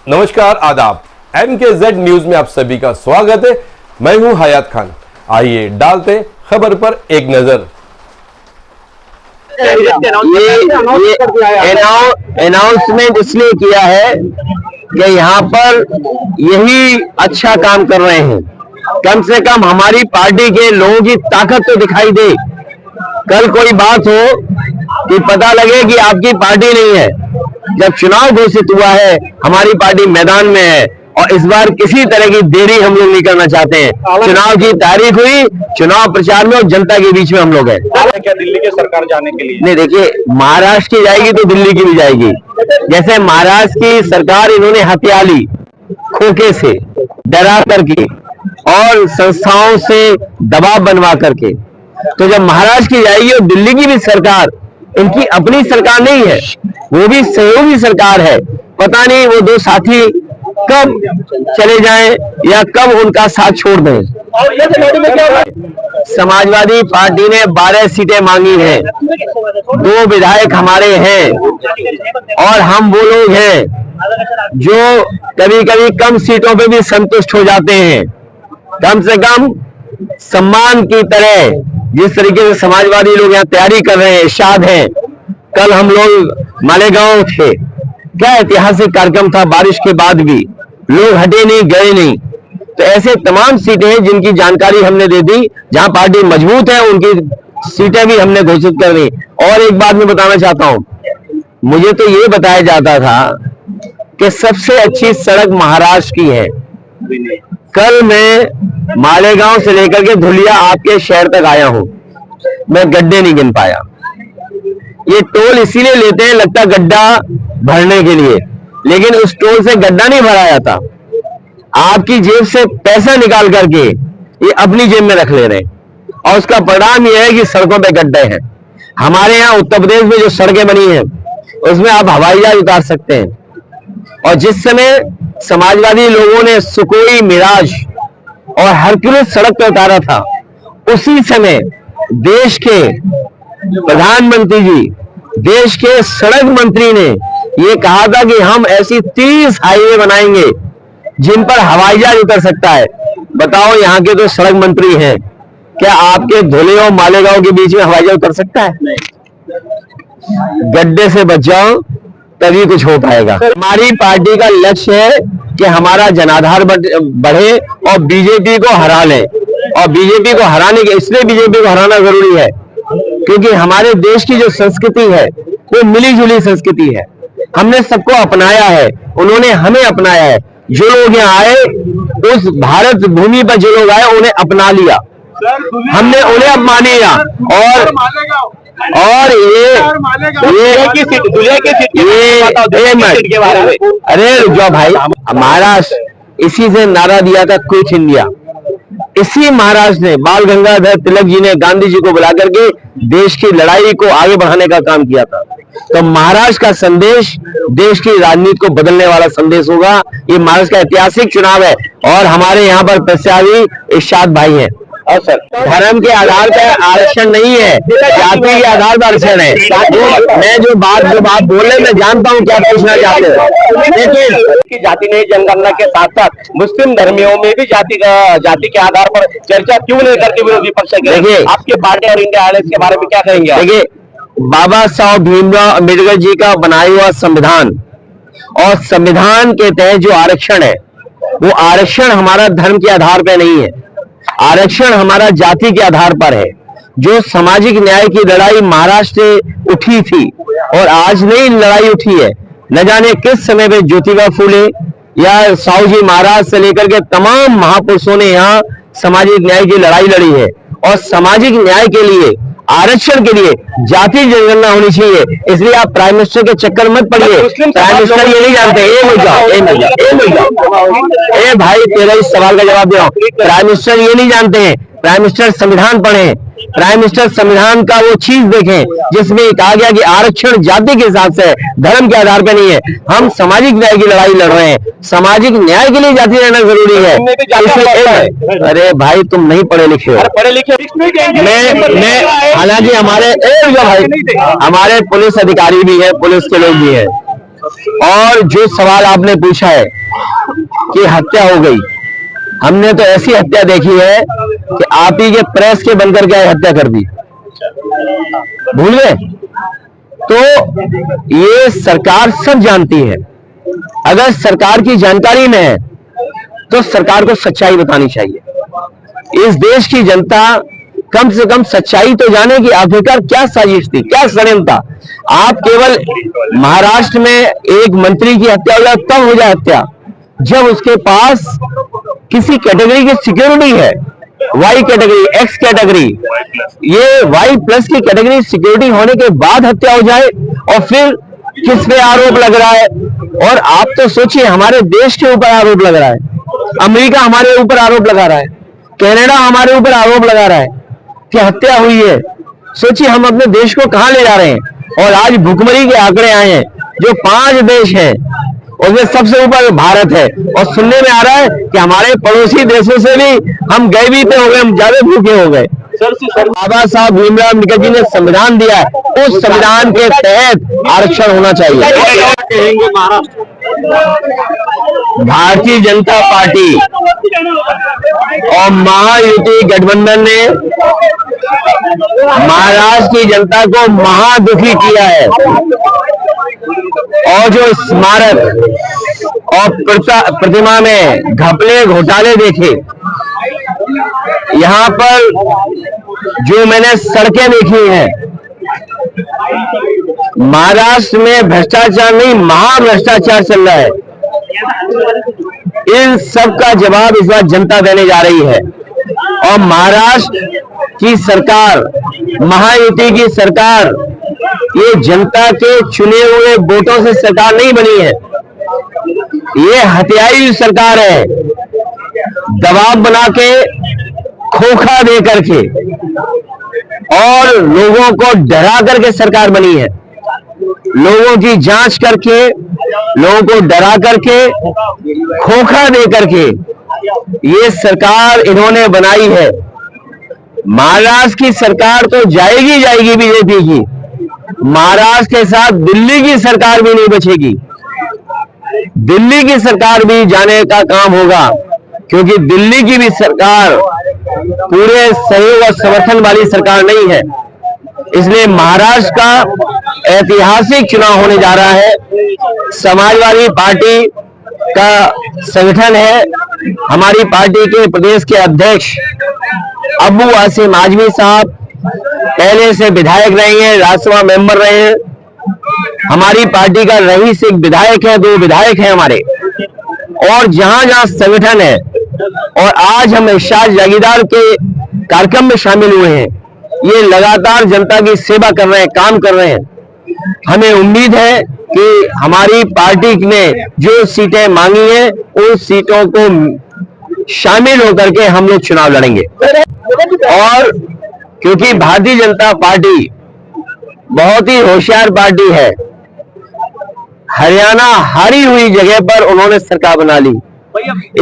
नमस्कार, आदाब। MKZ news में आप सभी का स्वागत है। मैं हूं हयात खान। आइए डालते खबर पर एक नजर। ये अनाउंसमेंट इसलिए किया है कि यहाँ पर यही अच्छा काम कर रहे हैं। कम से कम हमारी पार्टी के लोगों की ताकत तो दिखाई दे। कल कोई बात हो कि पता लगे कि आपकी पार्टी नहीं है। जब चुनाव घोषित हुआ है, हमारी पार्टी मैदान में है और इस बार किसी तरह की देरी हम लोग नहीं करना चाहते हैं। चुनाव की तारीख हुई, चुनाव प्रचार में और जनता के बीच में हम लोग हैं। क्या दिल्ली की सरकार जाने के लिए? नहीं, देखिए, महाराष्ट्र की जाएगी तो दिल्ली की भी जाएगी। जैसे महाराष्ट्र की सरकार इन्होंने हत्या ली खोखे से, डरा करके और संस्थाओं से दबाव बनवा करके, तो जब महाराष्ट्र की जाएगी और दिल्ली की भी सरकार इनकी अपनी सरकार नहीं है, वो भी सहयोगी सरकार है। पता नहीं वो दो साथी कब चले जाएं या कब उनका साथ छोड़ दें। समाजवादी पार्टी ने 12 सीटें मांगी हैं, 2 विधायक हमारे हैं और हम वो लोग हैं जो कभी कभी कम सीटों पे भी संतुष्ट हो जाते हैं। कम से कम सम्मान की तरह जिस तरीके से समाजवादी लोग यहाँ तैयारी कर रहे हैं, इरशाद है। कल हम लोग मालेगांव थे, क्या ऐतिहासिक कार्यक्रम था। बारिश के बाद भी लोग हटे नहीं, गए नहीं। तो ऐसे तमाम सीटें हैं जिनकी जानकारी हमने दे दी। जहां पार्टी मजबूत है उनकी सीटें भी हमने घोषित कर दी। और एक बात मैं बताना चाहता हूं, मुझे तो ये बताया जाता था कि सबसे अच्छी सड़क महाराष्ट्र की है। कल मैं मालेगांव से लेकर के धुलिया आपके शहर तक आया हूं, मैं गड्ढे नहीं गिन पाया। ये टोल इसीलिए लेते हैं, लगता गड्ढा भरने के लिए, लेकिन उस टोल से गड्ढा नहीं भरा जाता। आपकी जेब से पैसा निकाल करके ये अपनी जेब में रख ले रहे हैं और उसका परिणाम ये है कि सड़कों पे गड्ढे हैं। हमारे यहाँ उत्तर प्रदेश में जो सड़कें बनी हैं उसमें आप हवाई जहाज उतार सकते हैं। और जिस समय समाजवादी लोगों ने सुकोई, मिराज और हरक्यूलिस सड़क पर उतारा था, उसी समय देश के प्रधानमंत्री जी, देश के सड़क मंत्री ने ये कहा था कि हम ऐसी 30 हाईवे बनाएंगे जिन पर हवाई जहाज उतर सकता है। बताओ, यहाँ के तो सड़क मंत्री हैं, क्या आपके धुले और मालेगांव के बीच में हवाई जहाज उतर सकता है? गड्ढे से बच जाओ तभी कुछ हो पाएगा। हमारी पार्टी का लक्ष्य है कि हमारा जनाधार बढ़े और बीजेपी को हरा लें। और बीजेपी को हराने के इसलिए बीजेपी को हराना जरूरी है क्योंकि हमारे देश की जो संस्कृति है वो मिली जुली संस्कृति है। हमने सबको अपनाया है, उन्होंने हमें अपनाया है। जो लोग यहाँ आए, उस भारत भूमि पर जो लोग आए उन्हें अपना लिया, हमने उन्हें अपना लिया। और अरे जो भाई, महाराष्ट्र इसी से नारा दिया था, क्विट इंडिया। इसी महाराष्ट्र ने, बाल गंगाधर तिलक जी ने गांधी जी को बुला करके देश की लड़ाई को आगे बढ़ाने का काम किया था। तो महाराष्ट्र का संदेश देश की राजनीति को बदलने वाला संदेश होगा। ये महाराष्ट्र का ऐतिहासिक चुनाव है और हमारे यहाँ पर प्रत्याशी इरशाद भाई हैं। और सर, धर्म के आधार पर आरक्षण नहीं है, जाति के आधार पर आरक्षण है। मैं जो बात बोले, मैं जानता हूँ क्या पूछना चाहते हैं, लेकिन जाति नहीं जनगणना के साथ साथ मुस्लिम धर्मियों में भी जाति के आधार पर चर्चा क्यों नहीं करती विरोधी पक्ष? देखिए, आपके पार्टी और इंडिया अलायंस के बारे में क्या कहेंगे? देखिए, बाबा साहब भीमराव अम्बेडकर जी का बनाया हुआ संविधान और संविधान के तहत जो आरक्षण है, वो आरक्षण हमारा धर्म के आधार पर नहीं है, आरक्षण हमारा जाति के आधार पर है। जो सामाजिक न्याय की लड़ाई महाराष्ट्र से उठी थी और आज नई लड़ाई उठी है, न जाने किस समय में ज्योतिबा फूले या साहू जी महाराज से लेकर के तमाम महापुरुषों ने यहाँ सामाजिक न्याय की लड़ाई लड़ी है। और सामाजिक न्याय के लिए, आरक्षण के लिए जाति जनगणना होनी चाहिए। इसलिए आप प्राइम मिनिस्टर के चक्कर मत पड़िए। प्राइम मिनिस्टर ये नहीं जानते। ए भाई, तेरा इस सवाल का जवाब दे रहा हूं। प्राइम मिनिस्टर ये नहीं जानते हैं। प्राइम मिनिस्टर संविधान पढ़े, प्राइम मिनिस्टर संविधान का वो चीज देखें जिसमें कहा गया कि आरक्षण जाति के हिसाब से, धर्म के आधार पर नहीं है। हम सामाजिक न्याय की लड़ाई लड़ रहे हैं, सामाजिक न्याय के लिए जाति रहना जरूरी है। अरे भाई, तुम नहीं पढ़े लिखे हो। पढ़े लिखे मैं हालांकि हमारे पुलिस अधिकारी भी हैं, पुलिस के लोग भी हैं, और जो सवाल आपने पूछा है कि हत्या हो गई, हमने तो ऐसी हत्या देखी है कि आप ही के प्रेस के बनकर के हत्या कर दी, भूल गए? तो ये सरकार सब जानती है। अगर सरकार की जानकारी में है तो सरकार को सच्चाई बतानी चाहिए। इस देश की जनता कम से कम सच्चाई तो जाने कि आखिरकार क्या साजिश थी, क्या षड्यंत्र था। आप केवल महाराष्ट्र में एक मंत्री की हत्या हो जाए तब हो जाए हत्या, जब उसके पास किसी कैटेगरी की सिक्योरिटी है, वाई कैटेगरी, एक्स कैटेगरी, ये वाई प्लस की कैटेगरी सिक्योरिटी होने के बाद हत्या हो जाए, और फिर किस पे आरोप लग रहा है। और आप तो सोचिए, हमारे देश के ऊपर आरोप लग रहा है, अमेरिका हमारे ऊपर आरोप लगा रहा है, कनाडा हमारे ऊपर आरोप लगा रहा है कि हत्या हुई है। सोचिए हम अपने देश को कहां ले जा रहे हैं। और आज भुखमरी के आंकड़े आए हैं, जो 5 देश हैं उसमें सबसे ऊपर भारत है, और सुनने में आ रहा है कि हमारे पड़ोसी देशों से भी हम गए भी पे हो गए, हम ज्यादा भूखे हो गए। बाबा साहब भीमराव अम्बेडकर जी ने संविधान दिया है, उस संविधान के तहत आरक्षण होना चाहिए। भारतीय जनता पार्टी और महायुति गठबंधन ने महाराष्ट्र की जनता को महादुखी किया है, और जो स्मारक और प्रतिमा में घपले घोटाले देखे, यहां पर जो मैंने सड़कें देखी हैं, महाराष्ट्र में भ्रष्टाचार नहीं, महाभ्रष्टाचार चल रहा है। इन सब का जवाब इस बार जनता देने जा रही है। और महाराष्ट्र की सरकार, महायुति की सरकार, ये जनता के चुने हुए वोटों से सरकार नहीं बनी है, ये हत्याई सरकार है। दबाव बना के, खोखा दे करके और लोगों को डरा करके सरकार बनी है। लोगों की जांच करके, लोगों को डरा करके, खोखा दे करके ये सरकार इन्होंने बनाई है। महाराष्ट्र की सरकार तो जाएगी जाएगी बीजेपी की, महाराष्ट्र के साथ दिल्ली की सरकार भी नहीं बचेगी। दिल्ली की सरकार भी जाने का काम होगा, क्योंकि दिल्ली की भी सरकार पूरे सहयोग और समर्थन वाली सरकार नहीं है। इसलिए महाराष्ट्र का ऐतिहासिक चुनाव होने जा रहा है। समाजवादी पार्टी का संगठन है, हमारी पार्टी के प्रदेश के अध्यक्ष अबू आसिम आजमी साहब पहले से विधायक रहे हैं, राज्यसभा मेंबर रहे हैं। हमारी पार्टी का रईस एक विधायक है, 2 विधायक हैं हमारे। और जहां जहां संगठन है, और आज हम इरशाद जागीरदार के कार्यक्रम में शामिल हुए हैं, ये लगातार जनता की सेवा कर रहे हैं, काम कर रहे हैं। हमें उम्मीद है कि हमारी पार्टी ने जो सीटें मांगी हैं, उन सीटों को शामिल होकर के हम लोग चुनाव लड़ेंगे। और क्योंकि भारतीय जनता पार्टी बहुत ही होशियार पार्टी है, हरियाणा हारी हुई जगह पर उन्होंने सरकार बना ली,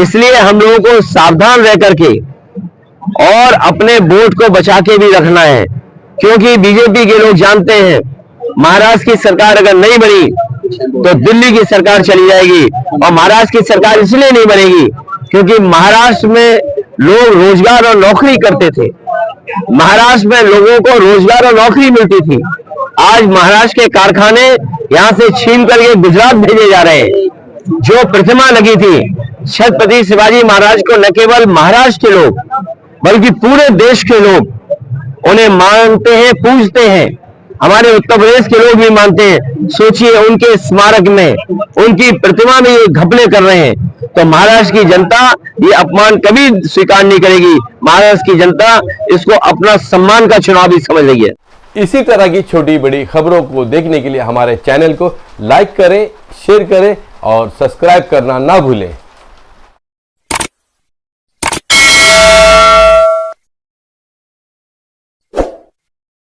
इसलिए हम लोगों को सावधान रह करके और अपने वोट को बचा के भी रखना है। क्योंकि बीजेपी के लोग जानते हैं, महाराष्ट्र की सरकार अगर नहीं बनी तो दिल्ली की सरकार चली जाएगी। और महाराष्ट्र की सरकार इसलिए नहीं बनेगी क्योंकि महाराष्ट्र में लोग रोजगार और नौकरी करते थे, महाराष्ट्र में लोगों को रोजगार और नौकरी मिलती थी। आज महाराष्ट्र के कारखाने यहां से छीन करके गुजरात भेजे जा रहे हैं। जो प्रतिमा लगी थी छत्रपति शिवाजी महाराज को, न केवल महाराष्ट्र के लोग बल्कि पूरे देश के लोग उन्हें मानते हैं, पूजते हैं। हमारे उत्तर प्रदेश के लोग भी मानते हैं। सोचिए, उनके स्मारक में, उनकी प्रतिमा में ये घपले कर रहे हैं, तो महाराष्ट्र की जनता ये अपमान कभी स्वीकार नहीं करेगी। महाराष्ट्र की जनता इसको अपना सम्मान का चुनाव भी समझ रही है। इसी तरह की छोटी बड़ी खबरों को देखने के लिए हमारे चैनल को लाइक करें, शेयर करें और सब्सक्राइब करना ना भूलें।